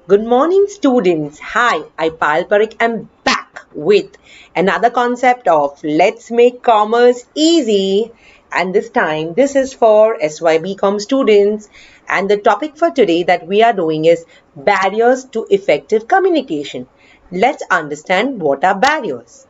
Good morning, students. Hi, I Pal Parik am back with another concept of Let's Make Commerce Easy. And this time, this is for SYBCom students. And the topic for today that we are doing is barriers to effective communication. Let's understand what are barriers.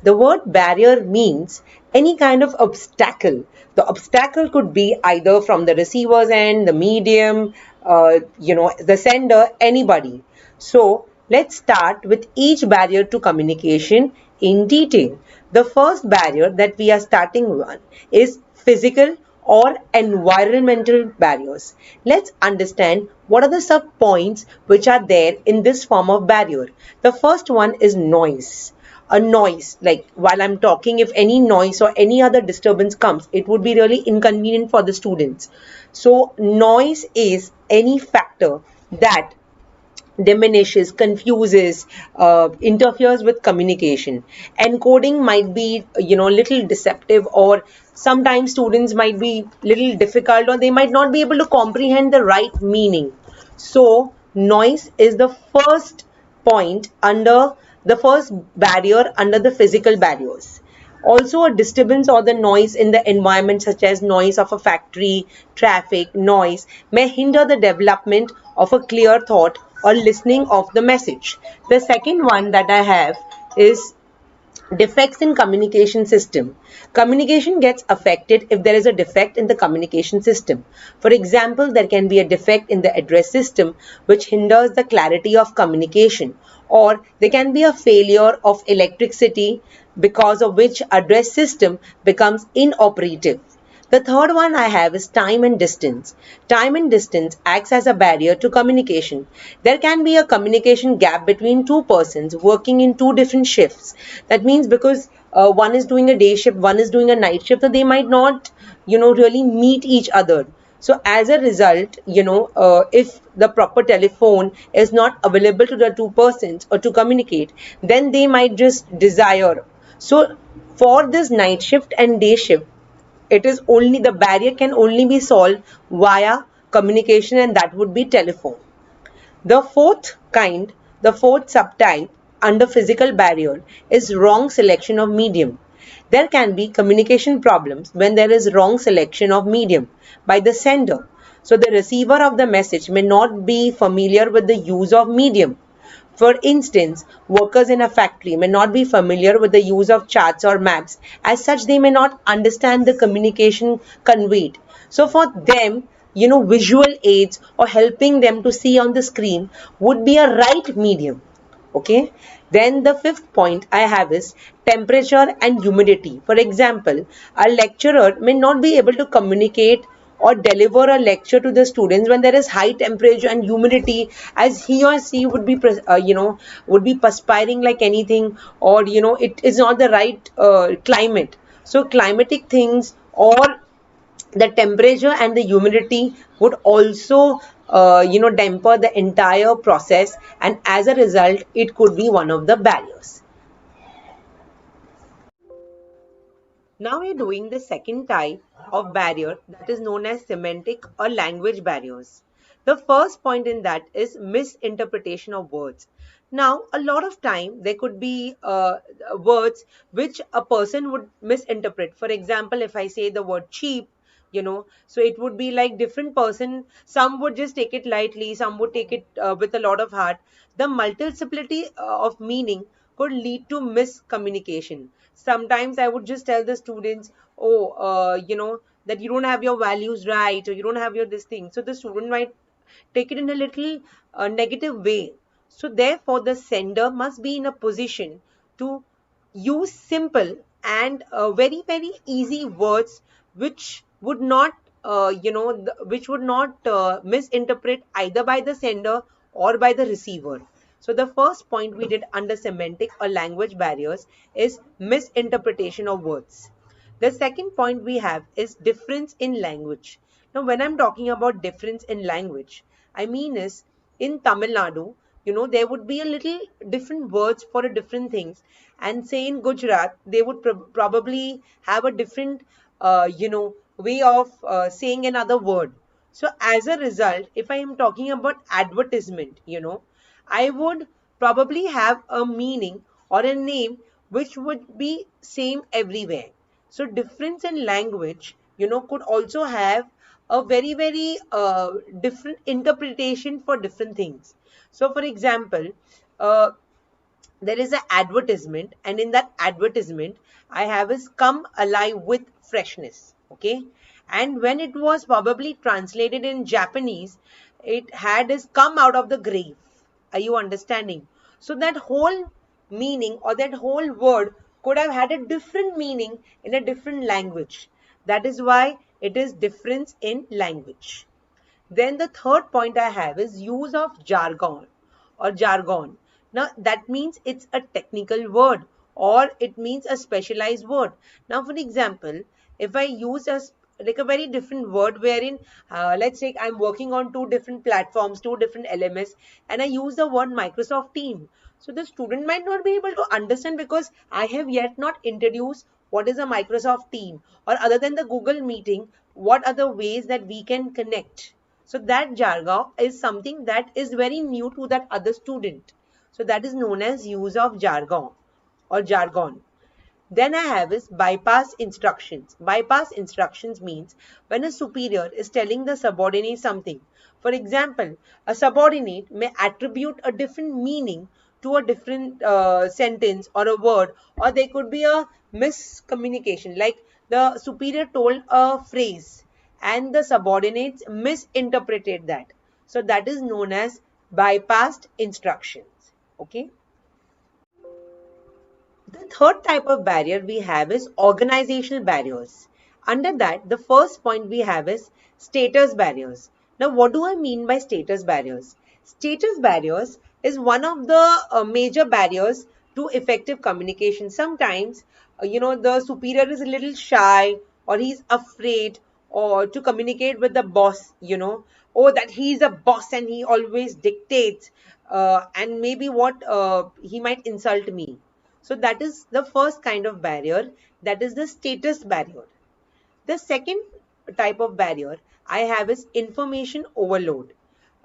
The word barrier means any kind of obstacle. The obstacle could be either from the receiver's end, the medium, the sender, anybody. So let's start with each barrier to communication in detail. The first barrier that we are starting with is physical or environmental barriers. Let's understand what are the sub points which are there in this form of barrier. The first one is noise. A noise, like while I'm talking, if any noise or any other disturbance comes, it would be really inconvenient for the students. So noise is any factor that diminishes, confuses, interferes with communication. Encoding might be, little deceptive, or sometimes students might be little difficult, or they might not be able to comprehend the right meaning. So noise is the first point under the first barrier under the physical barriers. Also, a disturbance or the noise in the environment, such as noise of a factory, traffic, noise, may hinder the development of a clear thought or listening of the message. The second one that I have is defects in communication system. Communication gets affected if there is a defect in the communication system. For example, there can be a defect in the address system which hinders the clarity of communication, or there can be a failure of electricity because of which address system becomes inoperative. The third one I have is time and distance. Time and distance acts as a barrier to communication. There can be a communication gap between two persons working in two different shifts. That means because one is doing a day shift, one is doing a night shift, so they might not, really meet each other. So as a result, if the proper telephone is not available to the two persons or to communicate, then they might just desire. So for this night shift and day shift, it is only the barrier can only be solved via communication, and that would be telephone. The the fourth subtype under physical barrier is wrong selection of medium. There can be communication problems when there is wrong selection of medium by the sender. So the receiver of the message may not be familiar with the use of medium. For instance, workers in a factory may not be familiar with the use of charts or maps. As such, they may not understand the communication conveyed. So for them, visual aids or helping them to see on the screen would be a right medium. Okay. Then the fifth point I have is temperature and humidity. For example, a lecturer may not be able to communicate or deliver a lecture to the students when there is high temperature and humidity, as he or she would be would be perspiring like anything, or it is not the right climate. So climatic things or the temperature and the humidity would also damper the entire process, and as a result it could be one of the barriers. Now we are doing the second type of barrier, that is known as semantic or language barriers. The first point in that is misinterpretation of words. Now, a lot of time there could be words which a person would misinterpret. For example, if I say the word cheap, so it would be like different person. Some would just take it lightly, some would take it with a lot of heart. The multiplicity of meaning could lead to miscommunication. Sometimes I would just tell the students, oh, that you don't have your values right, or you don't have your this thing. So the student might take it in a little negative way. So therefore, the sender must be in a position to use simple and very very easy words which would not which would not misinterpret either by the sender or by the receiver. So the first point we did under semantic or language barriers is misinterpretation of words. The second point we have is difference in language. Now, when I'm talking about difference in language, I mean is in Tamil Nadu, there would be a little different words for a different things. And say in Gujarat, they would probably have a different, way of saying another word. So as a result, if I am talking about advertisement, I would probably have a meaning or a name which would be same everywhere. So difference in language, could also have a very, very different interpretation for different things. So for example, uh, there is an advertisement, and in that advertisement I have is come alive with freshness. Okay, and when it was probably translated in Japanese, it had is come out of the grave. Are you understanding? So that whole meaning or that whole word could have had a different meaning in a different language. That is why it is difference in language. Then the third point I have is use of jargon or jargon. Now that means it's a technical word or it means a specialized word. Now for example, if I use like a very different word wherein let's say I'm working on two different platforms, two different LMS, and I use the word Microsoft Team. So the student might not be able to understand because I have yet not introduced what is a Microsoft Team, or other than the Google meeting, what are the ways that we can connect. So that jargon is something that is very new to that other student. So that is known as use of jargon or jargon. Then I have is bypass instructions. Bypass instructions means when a superior is telling the subordinate something. For example, a subordinate may attribute a different meaning to a different sentence or a word, or there could be a miscommunication. Like the superior told a phrase and the subordinates misinterpreted that. So that is known as bypassed instructions. Okay. The third type of barrier we have is organizational barriers. Under that, the first point we have is status barriers. Now, what do I mean by status barriers? Status barriers is one of the major barriers to effective communication. Sometimes, the superior is a little shy or he's afraid or to communicate with the boss, or that he's a boss and he always dictates, and maybe what he might insult me. So that is the first kind of barrier, that is the status barrier. The second type of barrier I have is information overload.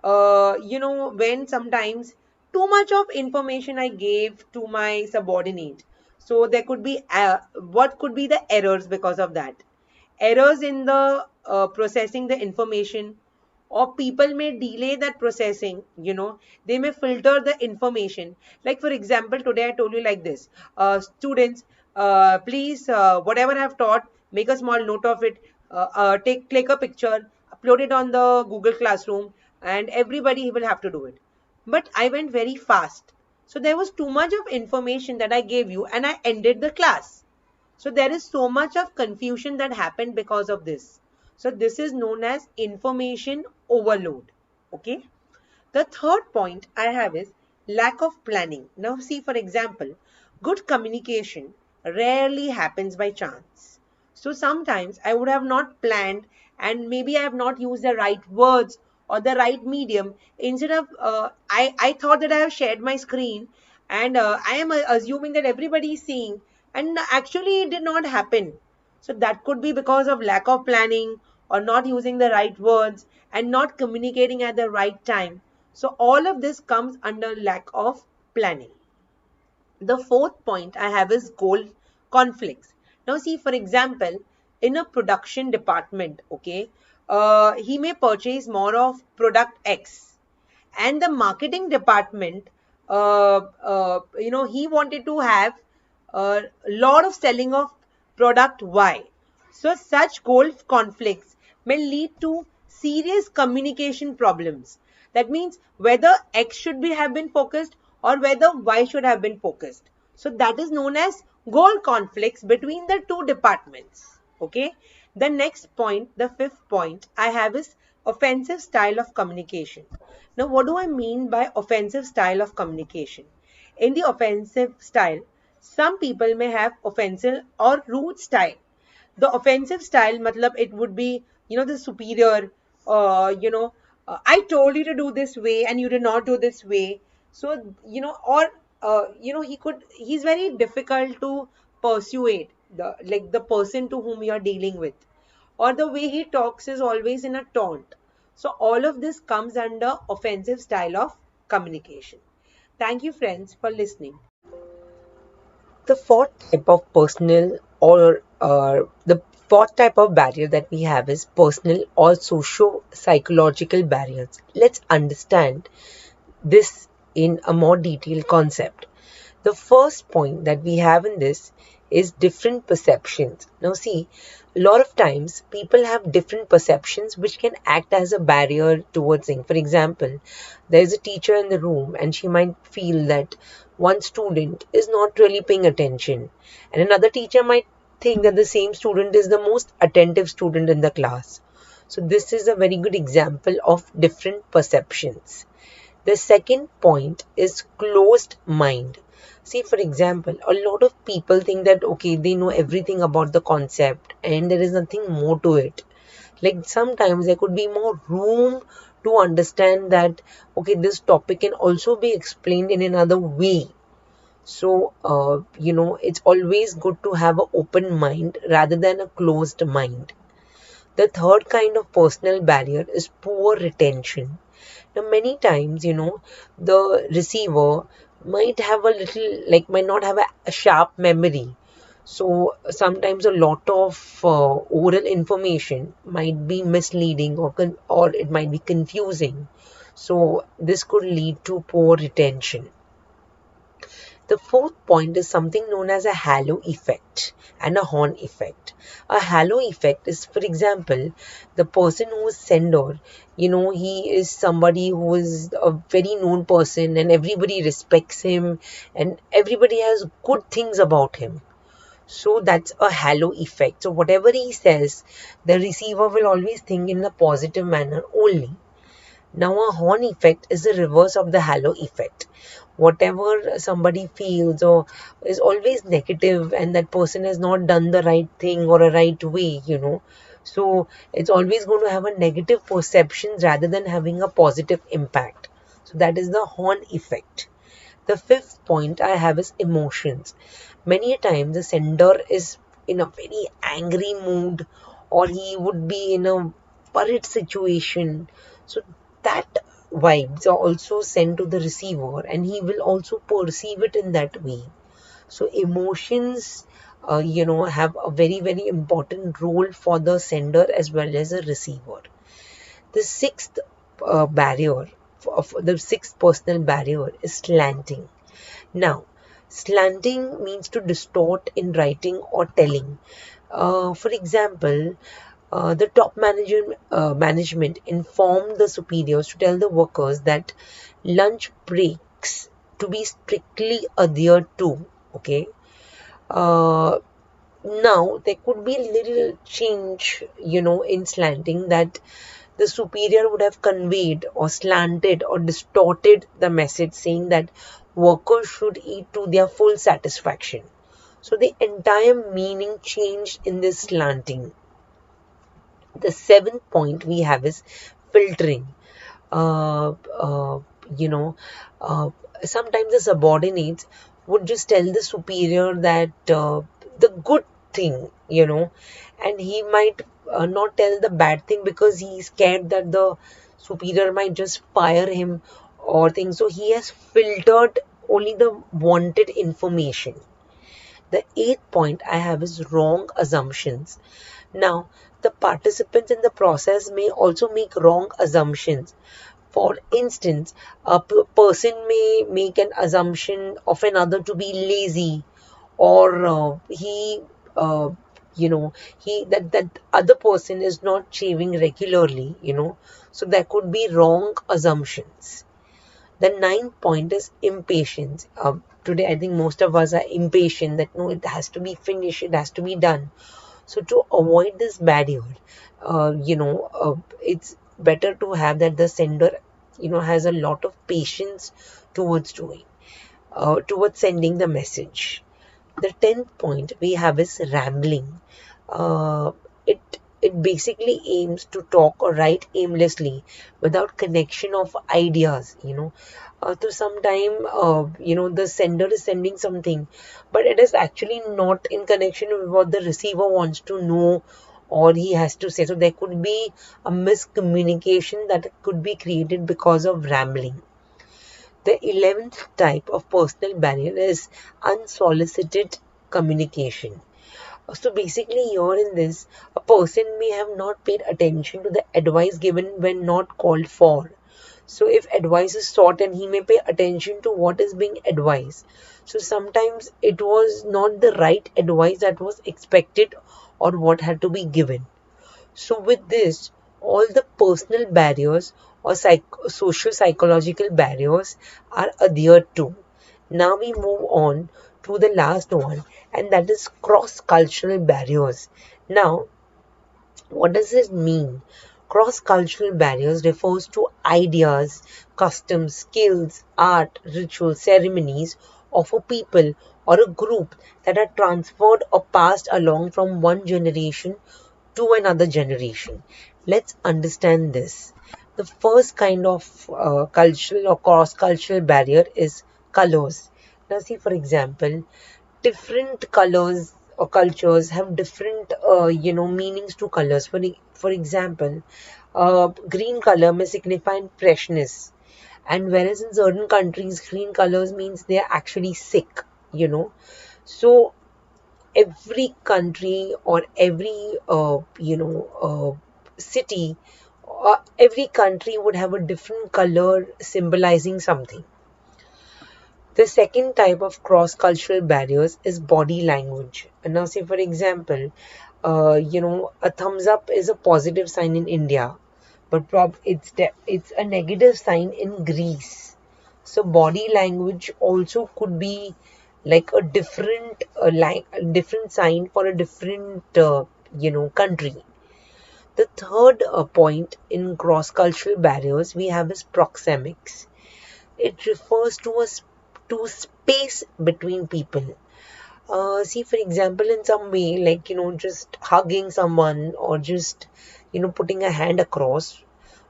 When sometimes too much of information I gave to my subordinate. So there could be, what could be the errors because of that? Errors in the processing the information, or people may delay that processing. They may filter the information. Like for example, today I told you like this, students, please, whatever I have taught, make a small note of it, click a picture, upload it on the Google Classroom, and everybody will have to do it. But I went very fast, so there was too much of information that I gave you and I ended the class. So there is so much of confusion that happened because of this. So this is known as information overload. Okay. The third point I have is lack of planning. Now see, for example, good communication rarely happens by chance. So sometimes I would have not planned, and maybe I have not used the right words or the right medium. Instead of, I thought that I have shared my screen, and I am assuming that everybody is seeing, and actually it did not happen. So that could be because of lack of planning or not using the right words and not communicating at the right time. So all of this comes under lack of planning. The fourth point I have is goal conflicts. Now see, for example, in a production department, okay, he may purchase more of product X, and the marketing department, he wanted to have a lot of selling of product Y. So such goal conflicts may lead to serious communication problems. That means whether X should have been focused or whether Y should have been focused. So that is known as goal conflicts between the two departments. Okay. The next point, the fifth point I have is offensive style of communication. Now, what do I mean by offensive style of communication? In the offensive style, some people may have offensive or rude style. The offensive style, matlab, it would be, the superior, I told you to do this way and you did not do this way. So, or, he's very difficult to persuade the person to whom you are dealing with. Or the way he talks is always in a taunt. So all of this comes under offensive style of communication. Thank you friends for listening. The fourth type of personal or the fourth type of barrier that we have is personal or socio psychological barriers. Let's understand this in a more detailed concept. The first point that we have in this is different perceptions. Now, see, a lot of times people have different perceptions which can act as a barrier towards things. For example, there is a teacher in the room and she might feel that one student is not really paying attention, and another teacher might think that the same student is the most attentive student in the class. So, this is a very good example of different perceptions. The second point is closed mind. See, for example, a lot of people think that okay, they know everything about the concept and there is nothing more to it. Like sometimes there could be more room to understand that okay, this topic can also be explained in another way. So, it's always good to have an open mind rather than a closed mind. The third kind of personal barrier is poor retention. Now, many times, the receiver might have a little, like, might not have a sharp memory. So, sometimes a lot of oral information might be misleading or it might be confusing. So, this could lead to poor retention. The fourth point is something known as a halo effect and a horn effect. A halo effect is, for example, the person who is sender, he is somebody who is a very known person and everybody respects him and everybody has good things about him. So that's a halo effect. So whatever he says, the receiver will always think in a positive manner only. Now, a horn effect is the reverse of the halo effect. Whatever somebody feels or is always negative, and that person has not done the right thing or a right way, So, it's always going to have a negative perception rather than having a positive impact. So, that is the horn effect. The fifth point I have is emotions. Many a time the sender is in a very angry mood or he would be in a worried situation. So that vibes are also sent to the receiver and he will also perceive it in that way. So emotions, have a very, very important role for the sender as well as the receiver. The sixth barrier, of the sixth personal barrier is slanting. Now, slanting means to distort in writing or telling. For example, the top management informed the superiors to tell the workers that lunch breaks to be strictly adhered to. Okay. Uh, Now there could be little change, in slanting that the superior would have conveyed or slanted or distorted the message saying that workers should eat to their full satisfaction. So the entire meaning changed in this slanting. The seventh point we have is filtering. Uh, uh, you know, Sometimes the subordinates would just tell the superior that the good thing, and he might not tell the bad thing because he's scared that the superior might just fire him or things. So he has filtered only the wanted information. The eighth point I have is wrong assumptions. Now, the participants in the process may also make wrong assumptions. For instance, a person may make an assumption of another to be lazy, or uh, he that other person is not shaving regularly. So there could be wrong assumptions. The ninth point is impatience. Today, I think most of us are impatient that no, it has to be finished, it has to be done. So to avoid this barrier, it's better to have that the sender, has a lot of patience towards towards sending the message. The 10th point we have is rambling. It basically aims to talk or write aimlessly without connection of ideas. So sometime the sender is sending something, but it is actually not in connection with what the receiver wants to know or he has to say. So there could be a miscommunication that could be created because of rambling. The 11th type of personal barrier is unsolicited communication. So basically, here in this, a person may have not paid attention to the advice given when not called for. So if advice is sought, and he may pay attention to what is being advised. So sometimes it was not the right advice that was expected or what had to be given. So with this, all the personal barriers or social psychological barriers are adhered to. Now we move on to the last one, and that is cross-cultural barriers. Now, what does this mean? Cross-cultural barriers refers to ideas, customs, skills, art, rituals, ceremonies of a people or a group that are transferred or passed along from one generation to another generation. Let's understand this. The first kind of cultural or cross-cultural barrier is colors. Now see, for example, different colors or cultures have different meanings to colors. For example, green color may signify freshness, and whereas in certain countries green colors means they are actually sick, so every country or every city, every country would have a different color symbolizing something. The second type of cross-cultural barriers is body language. And now, say for example, a thumbs up is a positive sign in India, but it's a negative sign in Greece. So body language also could be like a different sign for a different country. The third point in cross-cultural barriers we have is proxemics. It refers to space between people. See, for example, in some way, like, just hugging someone or just, putting a hand across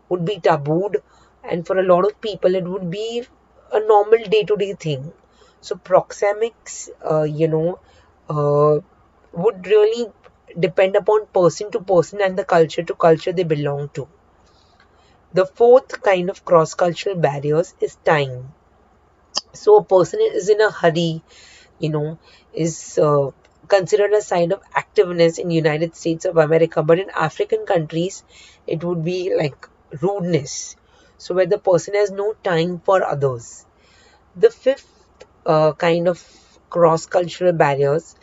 would be tabooed. And for a lot of people, it would be a normal day-to-day thing. So proxemics, would really depend upon person to person and the culture to culture they belong to. The fourth kind of cross-cultural barriers is time. So a person is in a hurry, is considered a sign of activeness in United States of America, but in African countries, it would be like rudeness. So where the person has no time for others. The fifth kind of cross-cultural barriers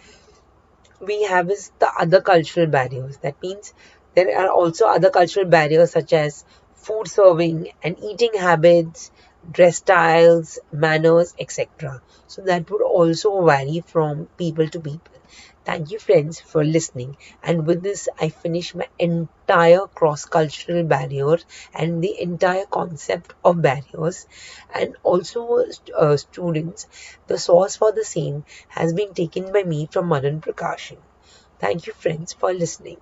we have is the other cultural barriers. That means there are also other cultural barriers such as food serving and eating habits, dress styles, manners, etc. So that would also vary from people to people. Thank you, friends, for listening. And with this, I finish my entire cross-cultural barrier and the entire concept of barriers. And also, students, the source for the same has been taken by me from Manan Prakashan. Thank you, friends, for listening.